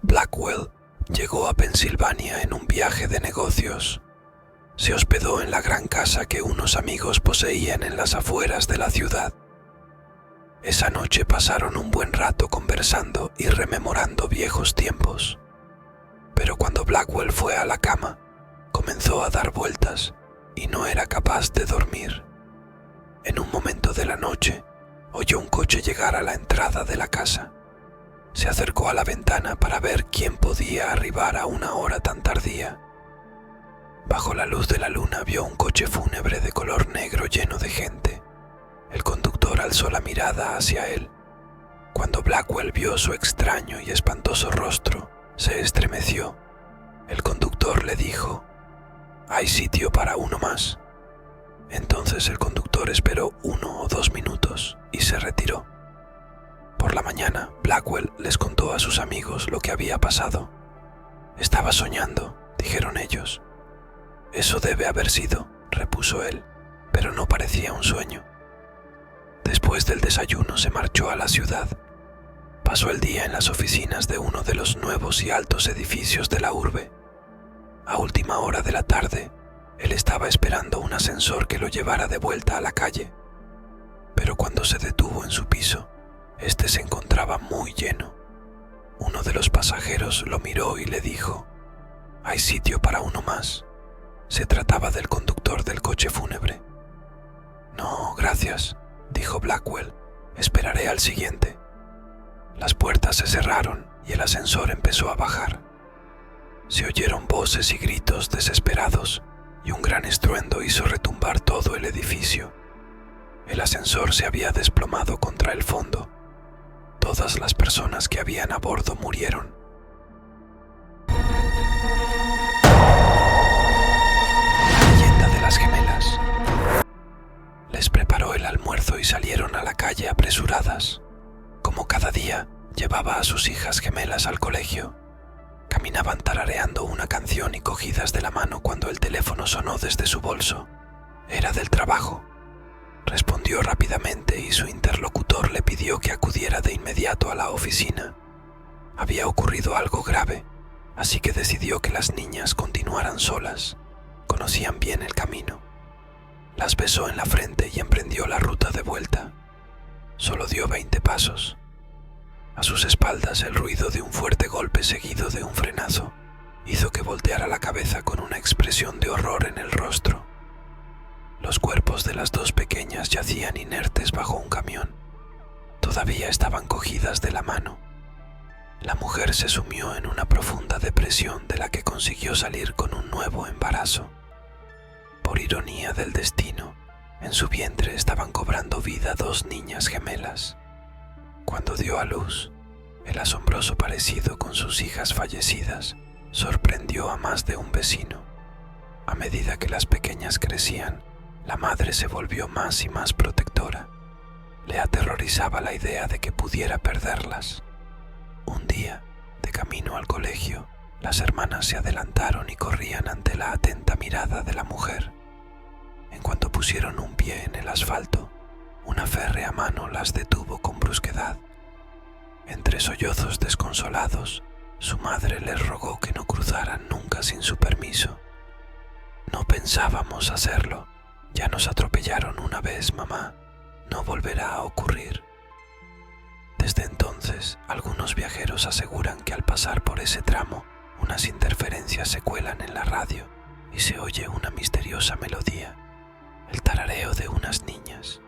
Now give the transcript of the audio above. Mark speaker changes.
Speaker 1: Blackwell llegó a Pensilvania en un viaje de negocios. Se hospedó en la gran casa que unos amigos poseían en las afueras de la ciudad. Esa noche pasaron un buen rato conversando y rememorando viejos tiempos. Pero cuando Blackwell fue a la cama, comenzó a dar vueltas y no era capaz de dormir. En un momento de la noche, oyó un coche llegar a la entrada de la casa. Se acercó a la ventana para ver quién podía arribar a una hora tan tardía. Bajo la luz de la luna vio un coche fúnebre de color negro lleno de gente. El conductor alzó la mirada hacia él. Cuando Blackwell vio su extraño y espantoso rostro, se estremeció. El conductor le dijo: «Hay sitio para uno más». Entonces el conductor esperó 1 o 2 minutos y se retiró. Por la mañana, Blackwell les contó a sus amigos lo que había pasado. «Estaba soñando», dijeron ellos. «Eso debe haber sido», repuso él, «pero no parecía un sueño». Después del desayuno se marchó a la ciudad. Pasó el día en las oficinas de uno de los nuevos y altos edificios de la urbe. A última hora de la tarde, él estaba esperando un ascensor que lo llevara de vuelta a la calle. Pero cuando se detuvo en su piso, este se encontraba muy lleno. Uno de los pasajeros lo miró y le dijo: «Hay sitio para uno más». Se trataba del conductor del coche fúnebre. «No, gracias», dijo Blackwell. «Esperaré al siguiente». Las puertas se cerraron y el ascensor empezó a bajar. Se oyeron voces y gritos desesperados, y un gran estruendo hizo retumbar todo el edificio. El ascensor se había desplomado contra el fondo. Todas las personas que habían a bordo murieron. La leyenda de las gemelas. Les preparó el almuerzo y salieron a la calle apresuradas. Como cada día, llevaba a sus hijas gemelas al colegio. Caminaban tarareando una canción y cogidas de la mano cuando el teléfono sonó desde su bolso. Era del trabajo. Respondió rápidamente y su interlocutor le pidió que acudiera de inmediato a la oficina. Había ocurrido algo grave, así que decidió que las niñas continuaran solas. Conocían bien el camino. Las besó en la frente y emprendió la ruta de vuelta. Solo dio 20 pasos. A sus espaldas el ruido de un fuerte golpe seguido de un frenazo hizo que volteara la cabeza con una expresión de horror en el rostro. Los cuerpos de las dos pequeñas yacían inertes bajo un camión. Todavía estaban cogidas de la mano. La mujer se sumió en una profunda depresión de la que consiguió salir con un nuevo embarazo. Por ironía del destino, en su vientre estaban cobrando vida 2 niñas gemelas. Cuando dio a luz, el asombroso parecido con sus hijas fallecidas sorprendió a más de un vecino. A medida que las pequeñas crecían, la madre se volvió más y más protectora. Le aterrorizaba la idea de que pudiera perderlas. Un día, de camino al colegio, las hermanas se adelantaron y corrían ante la atenta mirada de la mujer. En cuanto pusieron un pie en el asfalto, una férrea mano las detuvo con brusquedad. Entre sollozos desconsolados, su madre les rogó que no cruzaran nunca sin su permiso. «No pensábamos hacerlo. Ya nos atropellaron una vez, mamá. No volverá a ocurrir». Desde entonces, algunos viajeros aseguran que al pasar por ese tramo, unas interferencias se cuelan en la radio y se oye una misteriosa melodía, el tarareo de unas niñas.